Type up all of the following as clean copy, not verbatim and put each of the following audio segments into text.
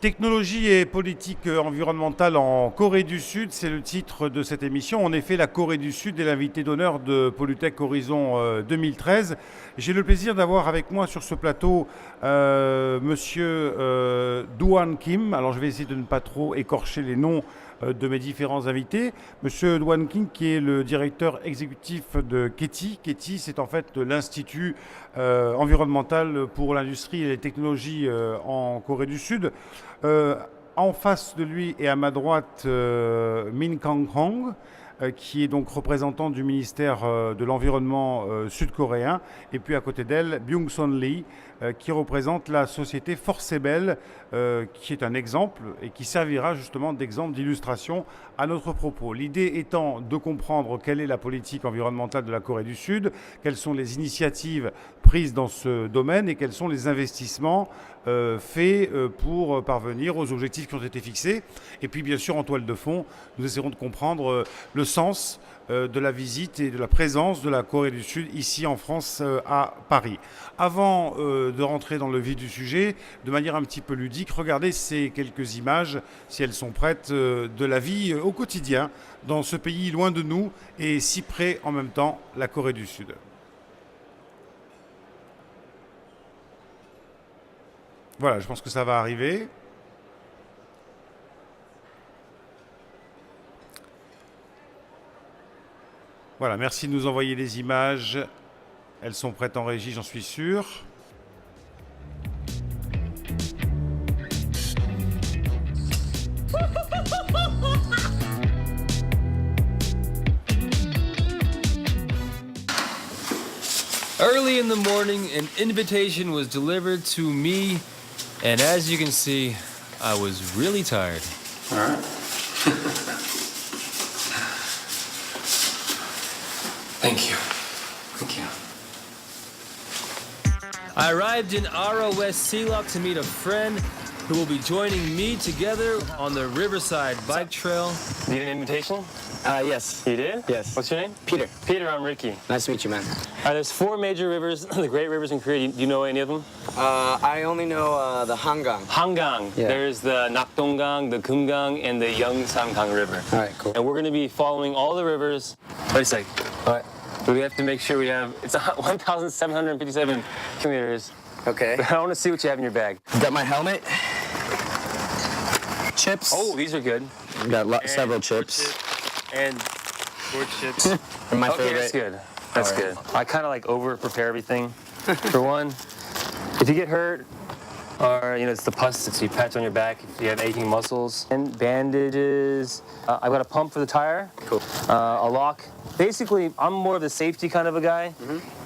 Technologie et politique environnementale en Corée du Sud, c'est le titre de cette émission. En effet, la Corée du Sud est l'invité d'honneur de Polytech Horizon 2013. J'ai le plaisir d'avoir avec moi sur ce plateau Monsieur Doo-Han Kim. Alors je vais essayer de ne pas trop écorcher les noms de mes différents invités. Monsieur Doo-Han Kim, qui est le directeur exécutif de KETI. KETI, c'est en fait l'Institut environnemental pour l'industrie et les technologies en Corée du Sud. En face de lui et à ma droite, Min Kang-hong, qui est donc représentant du ministère de l'Environnement sud-coréen. Et puis à côté d'elle, Byung-Son Lee, qui représente la société Forcebel, qui est un exemple et qui servira justement d'exemple d'illustration à notre propos. L'idée étant de comprendre quelle est la politique environnementale de la Corée du Sud, quelles sont les initiatives prises dans ce domaine et quels sont les investissements faits pour parvenir aux objectifs qui ont été fixés. Et puis bien sûr en toile de fond, nous essaierons de comprendre le sens de la visite et de la présence de la Corée du Sud ici en France à Paris. Avant de rentrer dans le vif du sujet, de manière un petit peu ludique, regardez ces quelques images, si elles sont prêtes, de la vie au quotidien dans ce pays loin de nous et si près en même temps, la Corée du Sud. Voilà, je pense que ça va arriver. Voilà, merci de nous envoyer les images. Elles sont prêtes en régie, j'en suis sûr. Early in the morning, an invitation was delivered to me, and as you can see, I was really tired. All right. Thank you. Thank you. I arrived in Ara West Sealock to meet a friend who will be joining me together on the Riverside Bike Trail. Need an invitation? Yes. You did? Yes. What's your name? Peter. Peter, I'm Ricky. Nice to meet you, man. There's 4 major rivers, the great rivers in Korea. Do you know any of them? I only know the Hangang. Hangang. Yeah. There's the Nakdonggang, the Kumgang, and the Yeongsamgang River. All right, cool. And we're going to be following all the rivers. Wait a sec. All right. We have to make sure we have, it's 1,757 kilometers. Okay. I want to see what you have in your bag. Got my helmet. Chips. Oh, these are good. Got several chips. And more chips. And my Okay, favorite. that's good. That's All right. good. I kind of like over prepare everything. For one, if you get hurt, or it's the pus that you patch on your back if you have aching muscles, and bandages. I've got a pump for the tire. Cool. A lock. Basically, I'm more of the safety kind of a guy.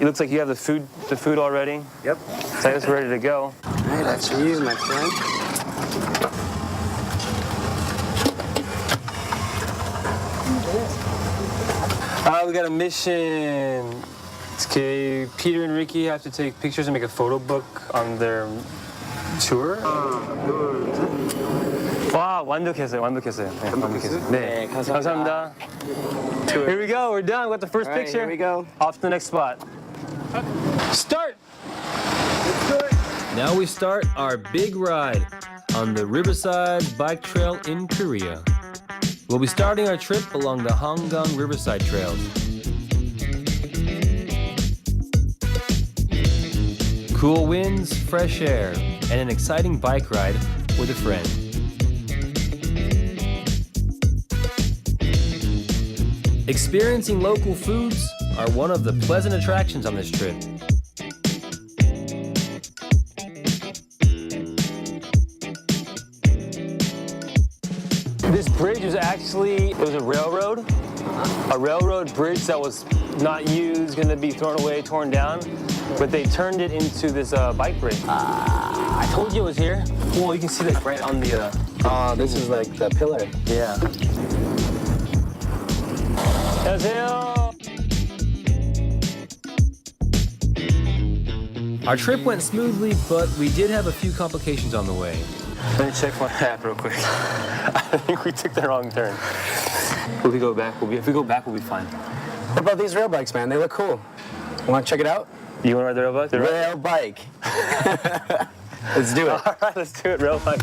It looks like you have the food already. Yep. So it's ready to go. All right, that's for you, my friend. We got a mission. Okay, Peter and Ricky have to take pictures and make a photo book on their tour. 와, 완벽했어요. 완벽했어요. 네, 완벽했어요. 네, 감사합니다. Here we go. We're done. We got the first All right, picture. here we go. Off to the next spot. Start. Now we start our big ride on the Riverside Bike Trail in Korea. We'll be starting our trip along the Hangang Riverside Trails. Cool winds, fresh air, and an exciting bike ride with a friend. Experiencing local foods are one of the pleasant attractions on this trip. This bridge was actually, it was a railroad bridge that was not used, going to be thrown away, torn down, but they turned it into this bike bridge. I told you it was here. Well, you can see that right on the... This is like the pillar. Yeah. 안녕하세요. Our trip went smoothly, but we did have a few complications on the way. Let me check my app real quick. I think we took the wrong turn. If we go back, if we go back, we'll be fine. What about these rail bikes, man? They look cool. Want to check it out? You want to ride the rail bike? Rail bike. Let's do it. All right, let's do it, rail bike.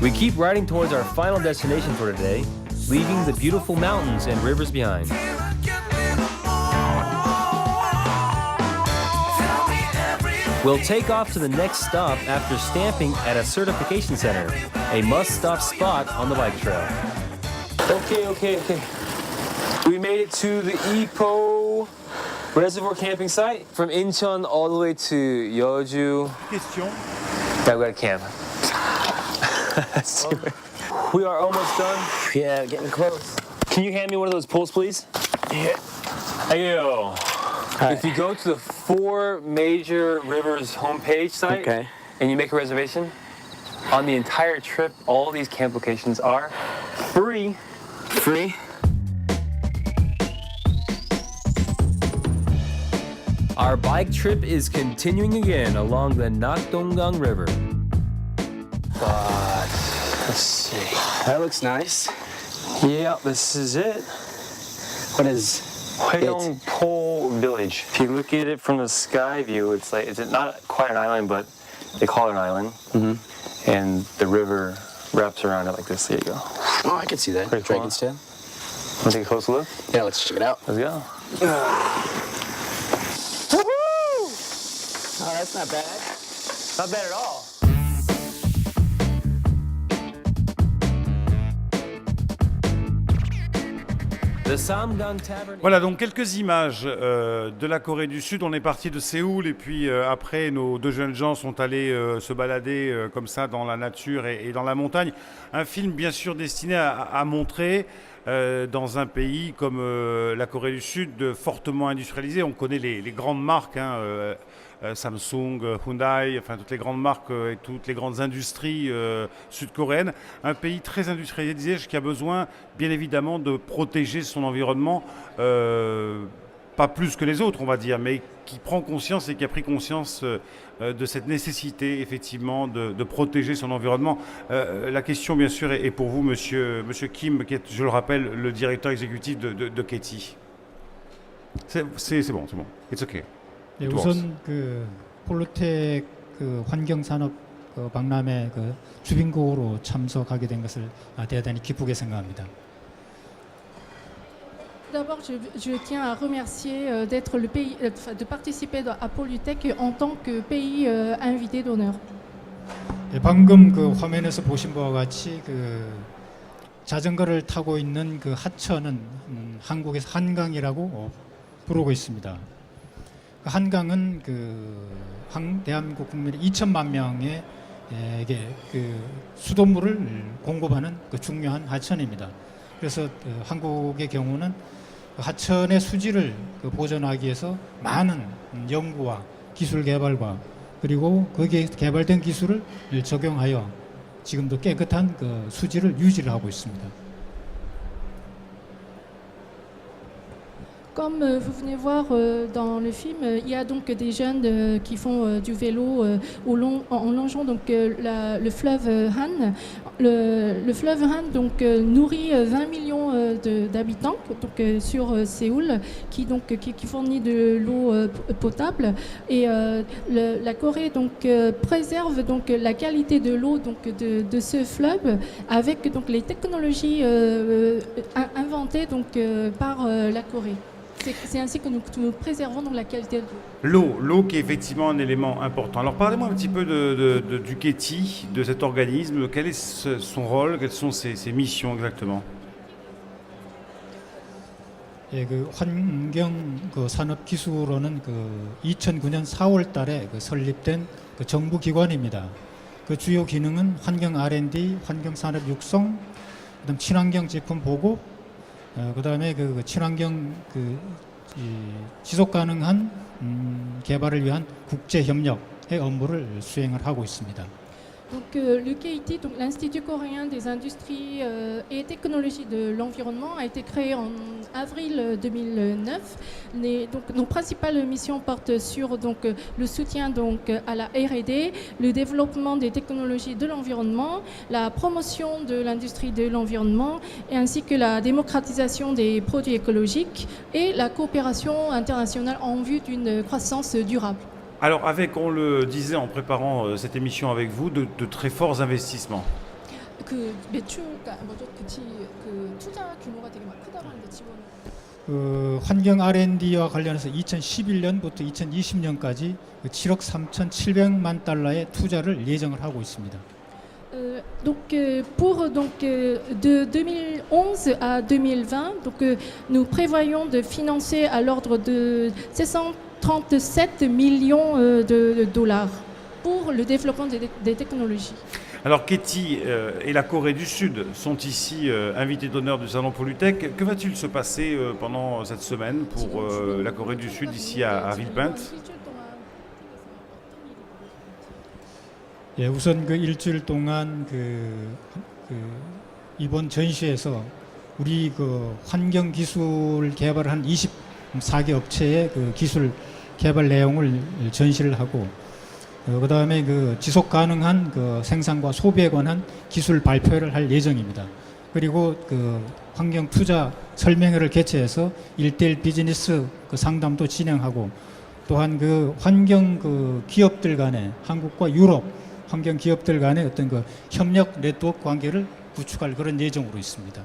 We keep riding towards our final destination for today, leaving the beautiful mountains and rivers behind. We'll take off to the next stop after stamping at a certification center, a must-stop spot on the bike trail. Okay. We made it to the Ipo Reservoir camping site. From Incheon all the way to Yeoju. Question. Yeah, we got a camp. We are almost done. Yeah, getting close. Can you hand me one of those poles, please? Yeah. Ayo. If you go to the 4 Major Rivers homepage site Okay. and you make a reservation, on the entire trip, all these camp locations are free. Free? Our bike trip is continuing again along the Nakdonggang River. Let's see. That looks nice. Yeah, this is it. What is Hyeongpo Village. If you look at it from the sky view, it's not quite an island, but they call it an island. Mm-hmm. And the river wraps around it like this. There you go. Oh, I can see that. Pretty cool, Dragon's Tail. Want to take a closer look? Yeah, let's check it out. Let's go. Woohoo! Oh, that's not bad. Not bad at all. The Samgang Tavern. Voilà donc quelques images de la Corée du Sud. On est parti de Séoul et puis après nos 2 jeunes gens sont allés se balader comme ça dans la nature et dans la montagne. Un film bien sûr destiné à montrer dans un pays comme la Corée du Sud fortement industrialisé. On connaît les grandes marques, Samsung, Hyundai, enfin toutes les grandes marques et toutes les grandes industries sud-coréennes. Un pays très industrialisé, disais-je, qui a besoin bien évidemment de protéger son environnement, pas plus que les autres on va dire, mais qui prend conscience et qui a pris conscience de cette nécessité effectivement de protéger son environnement. La question bien sûr est pour vous, monsieur Kim, qui est, je le rappelle, le directeur exécutif de KT. C'est bon. It's okay. 네, 우선 그 폴로텍 그 환경산업 박람회 그 주빈국으로 참석하게 된 것을 대단히 기쁘게 생각합니다. D'abord, je tiens à remercier d'être le pays, de participer à Polytech en tant que pays invité d'honneur. 네, 방금 그 화면에서 보신 바와 같이 그 자전거를 타고 있는 그 하천은 한국에서 한강이라고 부르고 있습니다. 그 한강은 대한민국 국민의 2천만 명에게 그 수돗물을 공급하는 그 중요한 하천입니다. 그래서 한국의 경우는 하천의 수질을 보존하기 위해서 많은 연구와 기술 개발과 그리고 거기에 개발된 기술을 적용하여 지금도 깨끗한 그 수질을 유지를 하고 있습니다. Comme vous venez voir dans le film, il y a donc des jeunes qui font du vélo en longeant donc, le fleuve Han. Le fleuve Han donc, nourrit 20 millions d'habitants donc, sur Séoul qui fournit de l'eau potable. Et la Corée donc, préserve donc, la qualité de l'eau donc, de ce fleuve avec donc, les technologies inventées donc, par la Corée. C'est ainsi que nous préservons donc la qualité de l'eau. L'eau qui est effectivement un élément important. Alors parlez-moi un petit peu du KT, de cet organisme. Quel est son rôle? Quelles sont ses missions exactement? 예, 그 환경 그 산업기술원은 그 2009년 4월달에 그 설립된 그 정부 기관입니다. 그 주요 기능은 환경 R&D, 환경 산업 육성, 그다음 친환경 제품 보급. 그다음에 그 친환경 지속 가능한 개발을 위한 국제 협력의 업무를 수행을 하고 있습니다. Donc le KIT, donc l'Institut coréen des industries et technologies de l'environnement, a été créé en avril 2009. Donc nos principales missions portent sur donc le soutien donc à la R&D, le développement des technologies de l'environnement, la promotion de l'industrie de l'environnement, et ainsi que la démocratisation des produits écologiques et la coopération internationale en vue d'une croissance durable. Alors avec, on le disait en préparant cette émission avec vous, de très forts investissements. 그 매출가 뭐죠? 그 투자 규모가 되게 막 크다고 하는데 지원. 환경 R&D와 관련해서 2011년부터 2020년까지 7억 3,700만 달러의 투자를 예정을 하고 있습니다. De 2011 à 2020, nous prévoyons de financer à l'ordre de 737 millions de dollars pour le développement des technologies. Alors Katie et la Corée du Sud sont ici invités d'honneur du Salon Polytech. Que va-t-il se passer pendant cette semaine pour la Corée du Sud ici à Villepinte? 예, 우선 그 일주일 동안 이번 전시에서 우리 그 환경 기술 개발을 한 24개 업체의 그 기술 개발 내용을 전시를 하고 그다음에 그 지속 가능한 그 생산과 소비에 관한 기술 발표를 할 예정입니다. 그리고 그 환경 투자 설명회를 개최해서 1:1 비즈니스 그 상담도 진행하고 또한 그 환경 그 기업들 간의 한국과 유럽 환경 기업들 간의 어떤 그 협력 네트워크 관계를 구축할 그런 예정으로 있습니다.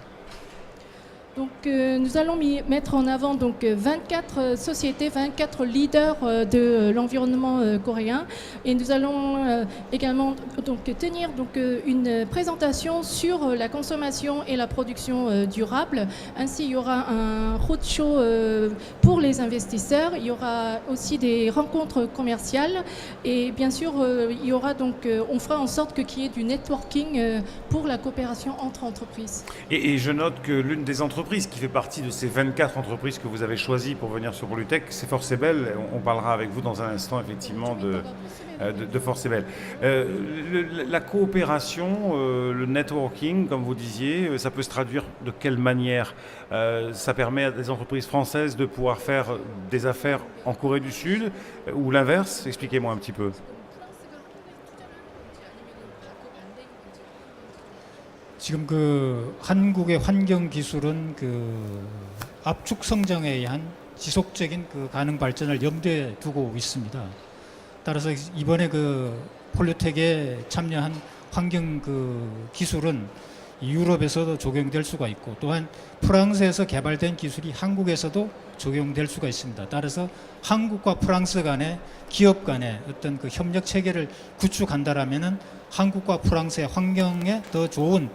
Donc nous allons mettre en avant 24 sociétés, 24 leaders de l'environnement coréen et nous allons également tenir une présentation sur la consommation et la production durable. Ainsi il y aura un roadshow pour les investisseurs, il y aura aussi des rencontres commerciales et bien sûr il y aura on fera en sorte qu'il y ait du networking pour la coopération entre entreprises. Et je note que l'une des entreprises qui fait partie de ces 24 entreprises que vous avez choisies pour venir sur Polytech, c'est Forcebel. On parlera avec vous dans un instant effectivement de Forcebel. La coopération, le networking, comme vous disiez, ça peut se traduire de quelle manière? Ça permet à des entreprises françaises de pouvoir faire des affaires en Corée du Sud ou l'inverse? Expliquez-moi un petit peu. 지금 그 한국의 환경 기술은 그 압축 성장에 의한 지속적인 그 가능 발전을 염두에 두고 있습니다. 따라서 이번에 그 폴리텍에 참여한 환경 그 기술은 유럽에서도 적용될 수가 있고 또한 프랑스에서 개발된 기술이 한국에서도 적용될 수가 있습니다. 따라서 한국과 프랑스 간의 기업 간의 어떤 그 협력 체계를 구축한다라면은 한국과 프랑스의 환경에 더 좋은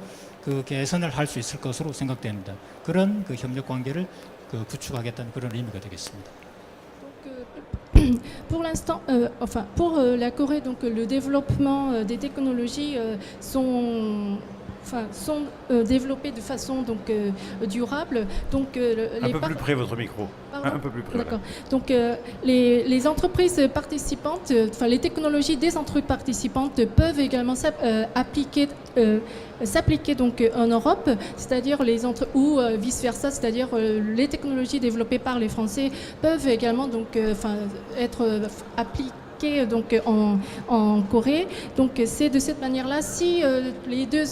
그 개선을 할 수 있을 것으로 생각됩니다. 그런 그 협력 관계를 그 구축하겠다는 그런 의미가 되겠습니다. Pour l'instant, pour la Corée, le développement des technologies sont développés de façon durable. Un peu plus près votre micro. Un peu plus près. D'accord. Donc les entreprises participantes, les technologies des entreprises participantes peuvent également s'appliquer en Europe, c'est-à-dire ou vice versa, c'est-à-dire les technologies développées par les Français peuvent également être appliquées en Corée. Donc c'est de cette manière-là, si les deux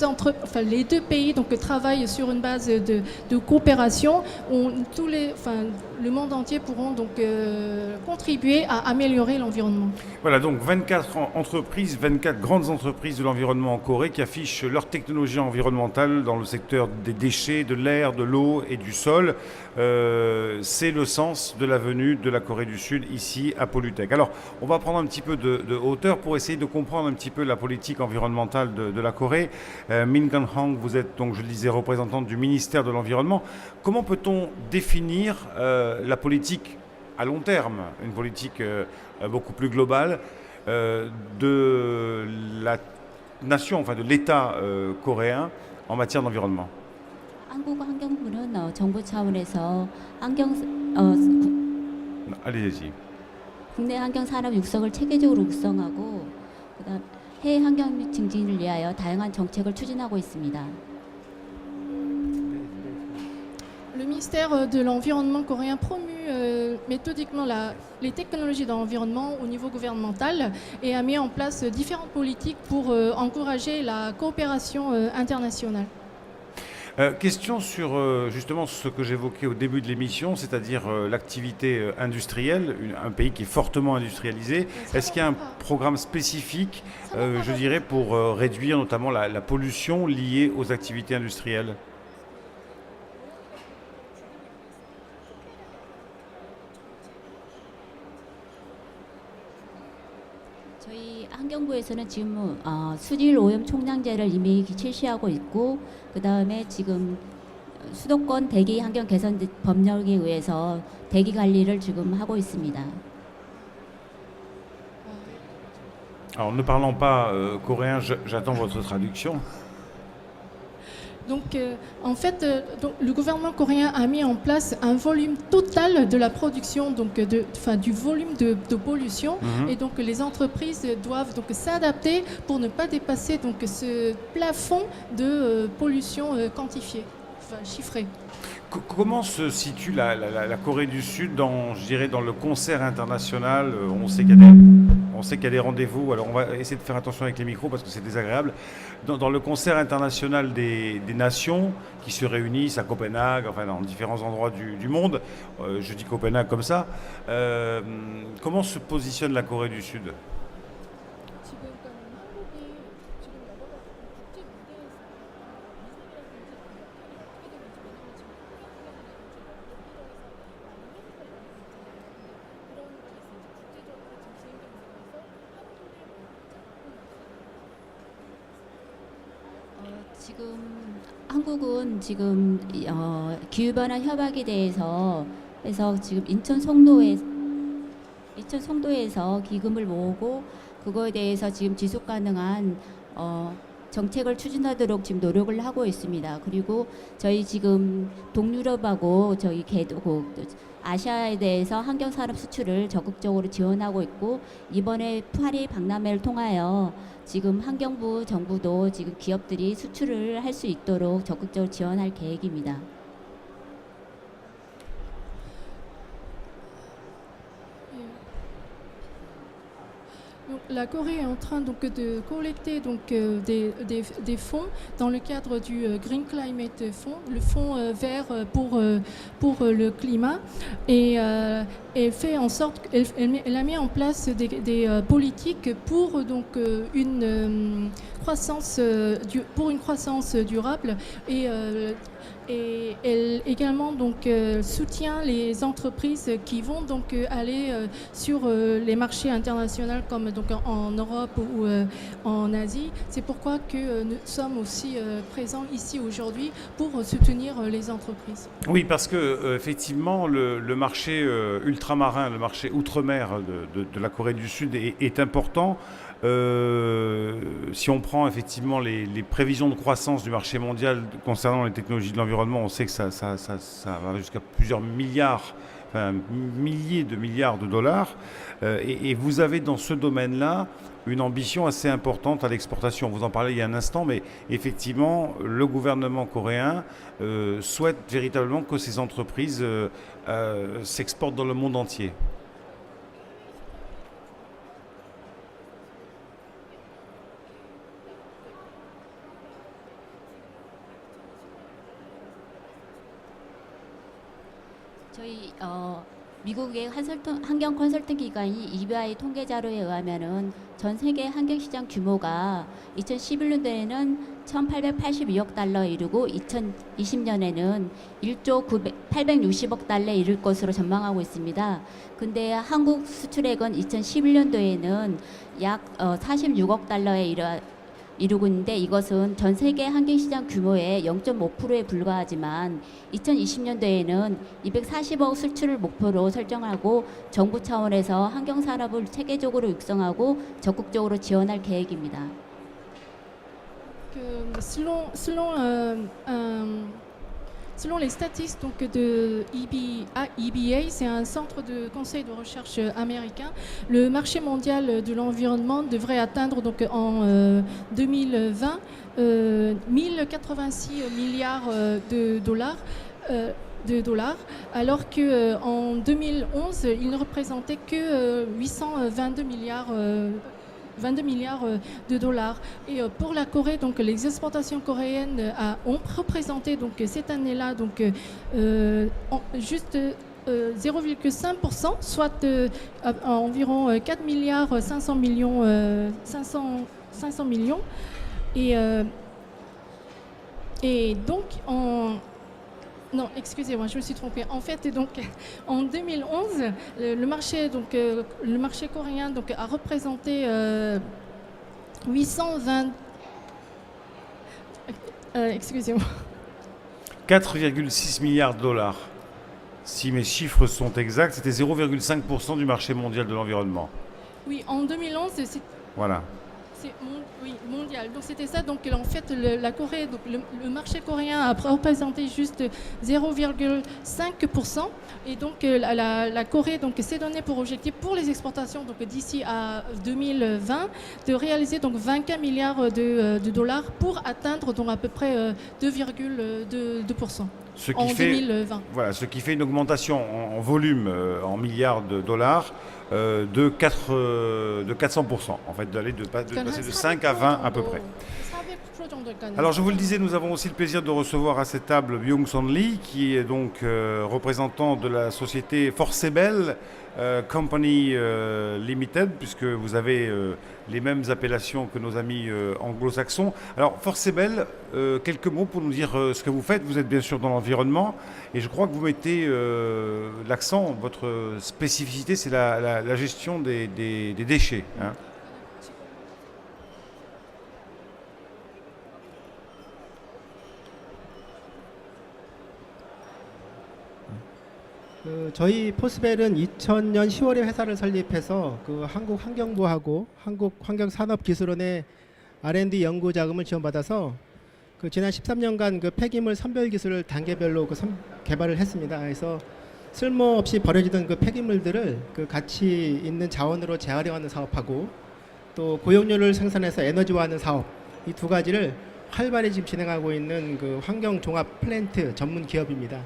pays travaillent sur une base de coopération, le monde entier pourront contribuer à améliorer l'environnement. Voilà, donc 24 entreprises, 24 grandes entreprises de l'environnement en Corée qui affichent leur technologie environnementale dans le secteur des déchets, de l'air, de l'eau et du sol. C'est le sens de la venue de la Corée du Sud ici à Polytech. Alors, on va prendre un petit peu de hauteur pour essayer de comprendre un petit peu la politique environnementale de la Corée. Min Kang-hang, vous êtes donc, je le disais, représentante du ministère de l'Environnement. Comment peut-on définir la politique à long terme, une politique beaucoup plus globale de la nation, enfin de l'État coréen en matière d'environnement? 한국환경부는 정부 차원에서 Allez-y. 국내 환경 산업 육성을 체계적으로 육성하고 그다음 해외 환경 증진을 위하여 다양한 정책을 추진하고 있습니다. Le ministère de l'Environnement coréen promue méthodiquement les technologies d'environnement au niveau gouvernemental et a mis en place différentes politiques pour encourager la coopération internationale. Question sur justement ce que j'évoquais au début de l'émission, c'est-à-dire l'activité industrielle, un pays qui est fortement industrialisé. Est-ce qu'il y a un programme spécifique, je dirais, pour réduire notamment la pollution liée aux activités industrielles? 저희 환경부에서는 지금 수질 오염 총량제를 이미 실시하고 있고 그 다음에 지금 수도권 대기 환경 개선 법령에 의해서 대기 관리를 지금 하고 있습니다. Alors, ne parlant pas coréen, j'attends votre traduction. Donc, en fait, donc, le gouvernement coréen a mis en place un volume total de la production, donc du volume de pollution, et donc les entreprises doivent donc s'adapter pour ne pas dépasser donc ce plafond de pollution quantifié, chiffré. Comment se situe la Corée du Sud dans, je dirais, dans le concert international? On sait qu'il y a des rendez-vous, alors on va essayer de faire attention avec les micros parce que c'est désagréable. Dans le concert international des nations qui se réunissent à Copenhague, enfin dans différents endroits du monde, je dis Copenhague comme ça, comment se positionne la Corée du Sud? 지금 한국은 지금 기후변화 협약에 대해서 해서 지금 인천 송도에서 기금을 모으고 그거에 대해서 지금 지속 가능한 정책을 추진하도록 지금 노력을 하고 있습니다. 그리고 저희 지금 동유럽하고 저희 개도국 아시아에 대해서 환경산업 수출을 적극적으로 지원하고 있고 이번에 파리 박람회를 통하여 지금 환경부 정부도 지금 기업들이 수출을 할 수 있도록 적극적으로 지원할 계획입니다. Donc, la Corée est en train donc, de collecter donc, des fonds dans le cadre du Green Climate Fund, le fonds vert pour le climat, et elle fait en sorte, elle a mis en place des politiques pour donc une croissance durable, et elle également donc soutient les entreprises qui vont donc aller sur les marchés internationaux comme donc en Europe ou en Asie. C'est pourquoi que nous sommes aussi présents ici aujourd'hui pour soutenir les entreprises. Oui, parce que effectivement le marché ultramarin, le marché outre-mer de la Corée du Sud est important. Si on prend effectivement les prévisions de croissance du marché mondial concernant les technologies de l'environnement, on sait que ça va jusqu'à plusieurs milliards, enfin milliers de milliards de dollars. Et vous avez dans ce domaine-là une ambition assez importante à l'exportation. Vous en parlez il y a un instant, mais effectivement, le gouvernement coréen souhaite véritablement que ces entreprises s'exportent dans le monde entier. 저희 미국의 환경 컨설팅 기관이 EBI 통계 자료에 의하면은 전 세계 환경 시장 규모가 2011년도에는 1,882억 달러에 이르고 2020년에는 1조 860억 달러에 이를 것으로 전망하고 있습니다. 근데 한국 수출액은 2011년도에는 약 46억 달러에 이루고 있는데 이것은 전 세계 환경시장 규모의 0.5%에 불과하지만 2020년도에는 240억 수출을 목표로 설정하고 정부 차원에서 환경산업을 체계적으로 육성하고 적극적으로 지원할 계획입니다. Selon les statistiques donc, de EBA, c'est un centre de conseil de recherche américain, le marché mondial de l'environnement devrait atteindre donc, en 2020 1086 milliards de dollars, alors qu'en 2011, il ne représentait que 822 milliards 22 milliards de dollars. Et pour la Corée, donc les exportations coréennes ont représenté donc cette année-là donc juste 0,5%, soit environ 4 milliards 500 millions, 500 millions. Et donc, non, excusez-moi, je me suis trompée. En fait, donc, en 2011, le marché coréen donc, a représenté 820... excusez-moi. 4,6 milliards de dollars. Si mes chiffres sont exacts, c'était 0,5% du marché mondial de l'environnement. Oui, en 2011, c'est... Voilà. Oui, mondial. Donc c'était ça. Donc en fait, la Corée, donc le marché coréen a représenté juste 0,5%. Et donc la Corée donc s'est donné pour objectif pour les exportations donc d'ici à 2020 de réaliser donc 24 milliards de dollars pour atteindre donc à peu près 2,2%. En 2020. Voilà, ce qui fait une augmentation en volume, en milliards de dollars, de 400%. En fait, de passer de 5 à 20 à peu près. Alors, je vous le disais, nous avons aussi le plaisir de recevoir à cette table Byung-Son Lee, qui est donc représentant de la société Forcebel Company Limited, puisque vous avez les mêmes appellations que nos amis anglo-saxons. Alors, Forcebel, quelques mots pour nous dire ce que vous faites. Vous êtes bien sûr dans l'environnement, et je crois que vous mettez l'accent, votre spécificité, c'est la gestion des déchets. Hein. 저희 포스벨은 2000년 10월에 회사를 설립해서 한국환경부하고 한국환경산업기술원의 R&D 연구 자금을 지원받아서 지난 13년간 폐기물 선별 기술을 단계별로 개발을 했습니다. 그래서 쓸모없이 버려지던 폐기물들을 가치 있는 자원으로 재활용하는 사업하고 또 고용료를 생산해서 에너지화하는 사업, 이 두 가지를 활발히 지금 진행하고 있는 환경종합 플랜트 전문 기업입니다.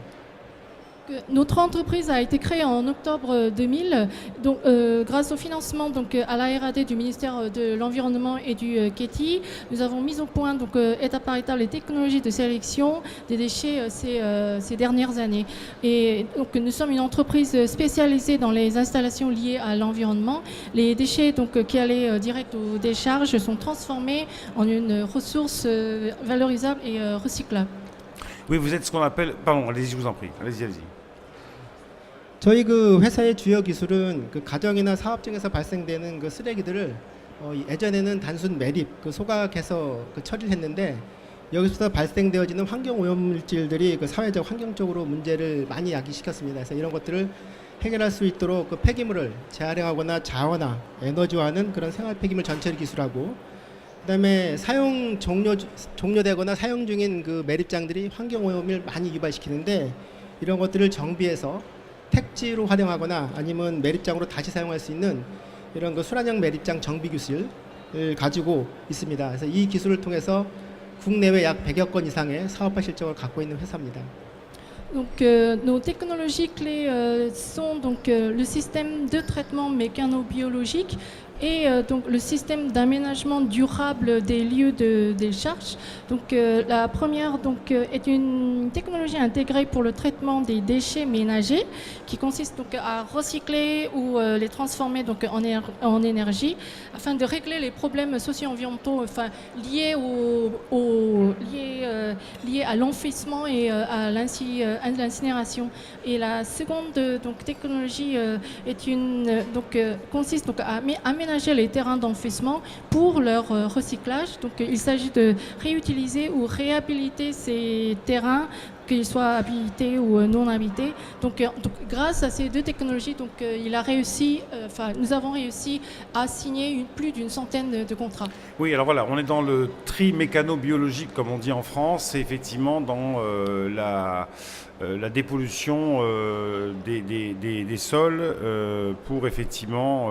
Notre entreprise a été créée en octobre 2000 donc, grâce au financement donc, à la R&D du ministère de l'Environnement et du KETI. Nous avons mis au point donc, étape par étape les technologies de sélection des déchets ces dernières années. Et donc, nous sommes une entreprise spécialisée dans les installations liées à l'environnement. Les déchets donc, qui allaient direct aux décharges sont transformés en une ressource valorisable et recyclable. Oui, vous êtes ce qu'on appelle... Pardon, allez-y, je vous en prie. Allez-y. 저희 회사의 주요 기술은 가정이나 사업장에서 발생되는 쓰레기들을 예전에는 단순 매립, 소각해서 처리를 했는데 여기서 발생되어지는 환경 오염물질들이 사회적 환경적으로 문제를 많이 야기시켰습니다. 그래서 이런 것들을 해결할 수 있도록 폐기물을 재활용하거나 자원화, 에너지화하는 그런 생활 폐기물 전처리 기술하고 그다음에 사용 종료되거나 사용 중인 매립장들이 환경 오염을 많이 유발시키는데 이런 것들을 정비해서 택지로 활용하거나 아니면 매립장으로 다시 사용할 수 있는 이런 순환형 매립장 정비 기술을 가지고 있습니다. 그래서 이 기술을 통해서 국내외 약 100여 건 이상의 사업화 실적을 갖고 있는 회사입니다. Donc, nos technologies clés sont donc le système de traitement mécano-biologique et donc le système d'aménagement durable des lieux de décharge. Donc la première donc, est une technologie intégrée pour le traitement des déchets ménagers qui consiste donc à recycler ou les transformer donc, en énergie afin de régler les problèmes socio-environnementaux liés à l'enfouissement et à l'incinération. Et la seconde donc, technologie consiste donc, à aménager les terrains d'enfouissement pour leur recyclage. Donc il s'agit de réutiliser ou réhabiliter ces terrains, qu'ils soient habités ou non habités. Donc grâce à ces deux technologies, donc, nous avons réussi à signer plus d'une centaine de contrats. Oui, alors voilà, on est dans le tri mécano-biologique, comme on dit en France, et effectivement dans la dépollution des sols pour effectivement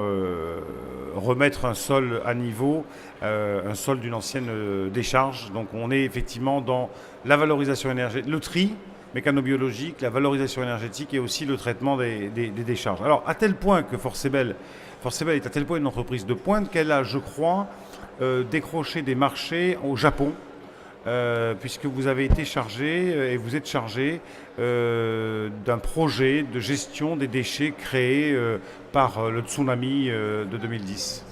remettre un sol à niveau, un sol d'une ancienne décharge. Donc on est effectivement dans la valorisation énergétique, le tri mécano-biologique, la valorisation énergétique et aussi le traitement des décharges. Alors à tel point que Forcebel Forsebel est à tel point une entreprise de pointe qu'elle a, je crois, décroché des marchés au Japon, puisque vous avez été chargé et vous êtes chargé d'un projet de gestion des déchets créé par le tsunami de 2010.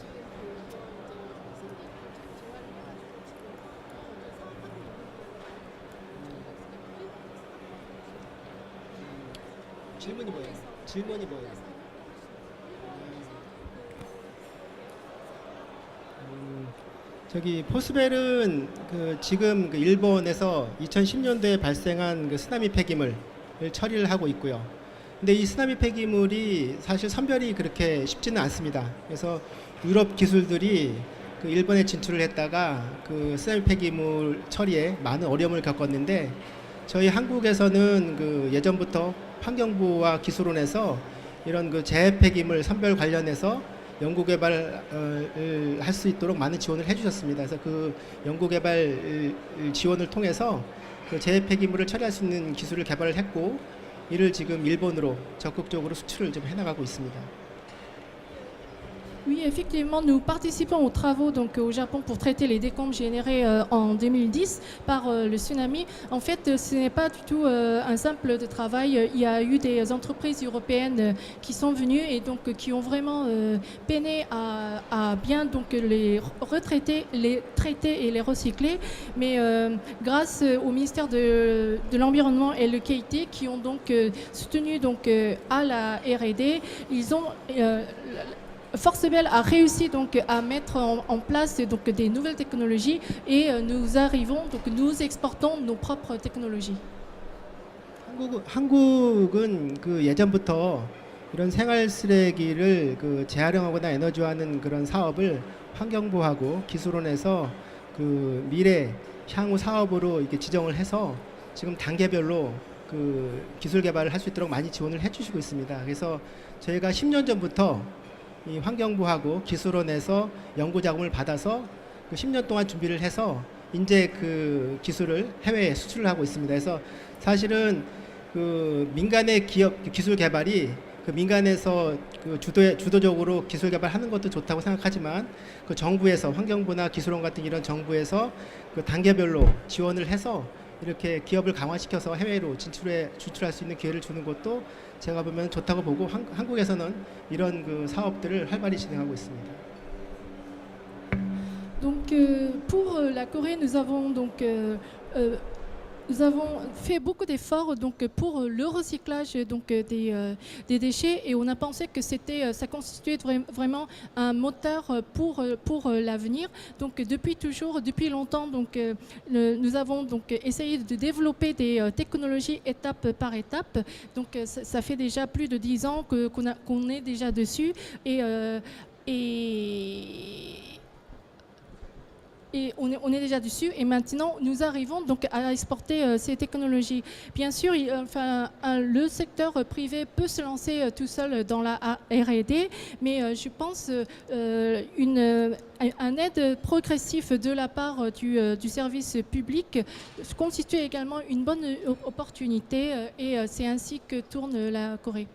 질문이 뭐예요? 저기 포스벨은 그 지금 그 일본에서 2010년도에 발생한 그 쓰나미 폐기물을 처리를 하고 있고요. 근데 이 쓰나미 폐기물이 사실 선별이 그렇게 쉽지는 않습니다. 그래서 유럽 기술들이 그 일본에 진출을 했다가 그 쓰나미 폐기물 처리에 많은 어려움을 겪었는데 저희 한국에서는 그 예전부터 환경부와 기술원에서 이런 그 재해 폐기물 선별 관련해서 연구 개발을 할 수 있도록 많은 지원을 해주셨습니다. 그래서 그 연구 개발 지원을 통해서 그 재해 폐기물을 처리할 수 있는 기술을 개발을 했고 이를 지금 일본으로 적극적으로 수출을 좀 해나가고 있습니다. Oui, effectivement, nous participons aux travaux donc, au Japon pour traiter les décombres générés en 2010 par le tsunami. En fait, ce n'est pas du tout un simple de travail. Il y a eu des entreprises européennes qui sont venues et donc qui ont vraiment peiné à bien donc, les retraiter, les traiter et les recycler. Mais grâce au ministère de l'Environnement et le KIT qui ont donc soutenu donc, à la R&D, ils ont Forsebel a réussi donc à mettre en place donc des nouvelles technologies et nous exportons nos propres technologies. 한국은 그 예전부터 이런 생활 쓰레기를 그 재활용하거나 에너지화하는 그런 사업을 환경부하고 기술원에서 그 미래 향후 사업으로 이렇게 지정을 해서 지금 단계별로 그 기술 개발을 할 수 있도록 많이 지원을 해주시고 있습니다. 그래서 저희가 10년 전부터 이 환경부하고 기술원에서 연구 자금을 받아서 그 10년 동안 준비를 해서 이제 그 기술을 해외에 수출을 하고 있습니다. 그래서 사실은 그 민간의 기업 기술 개발이 그 민간에서 그 주도적으로 기술 개발하는 것도 좋다고 생각하지만 그 정부에서 환경부나 기술원 같은 이런 정부에서 그 단계별로 지원을 해서 이렇게 기업을 강화시켜서 해외로 진출할 수 있는 기회를 주는 것도 제가 보면 좋다고 보고 한국에서는 이런 그 사업들을 활발히 진행하고 있습니다. Donc pour la Corée, nous avons donc nous avons fait beaucoup d'efforts donc pour le recyclage donc des déchets et on a pensé que ça constituait vraiment un moteur pour l'avenir. Donc depuis longtemps donc nous avons donc essayé de développer des technologies étape par étape. Donc ça fait déjà plus de 10 ans qu'on est déjà dessus et on est déjà dessus et maintenant nous arrivons donc à exporter ces technologies. Bien sûr, le secteur privé peut se lancer tout seul dans la R&D, mais je pense un aide progressif de la part du service public constitue également une bonne opportunité et c'est ainsi que tourne la Corée.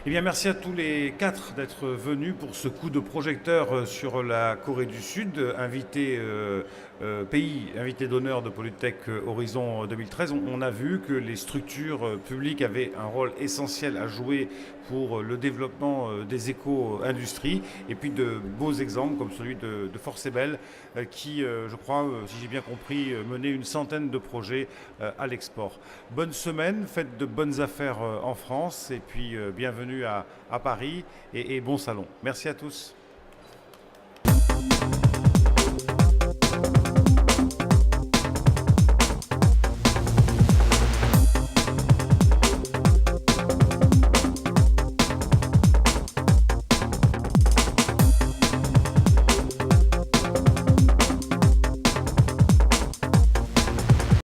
Eh bien, merci à tous les quatre d'être venus pour ce coup de projecteur sur la Corée du Sud, pays invité d'honneur de Polytech Horizon 2013. On a vu que les structures publiques avaient un rôle essentiel à jouer pour le développement des éco-industries et puis de beaux exemples comme celui de Forsebel qui, je crois, si j'ai bien compris, menait une centaine de projets à l'export. Bonne semaine, faites de bonnes affaires en France et puis bienvenue à Paris et bon salon. Merci à tous.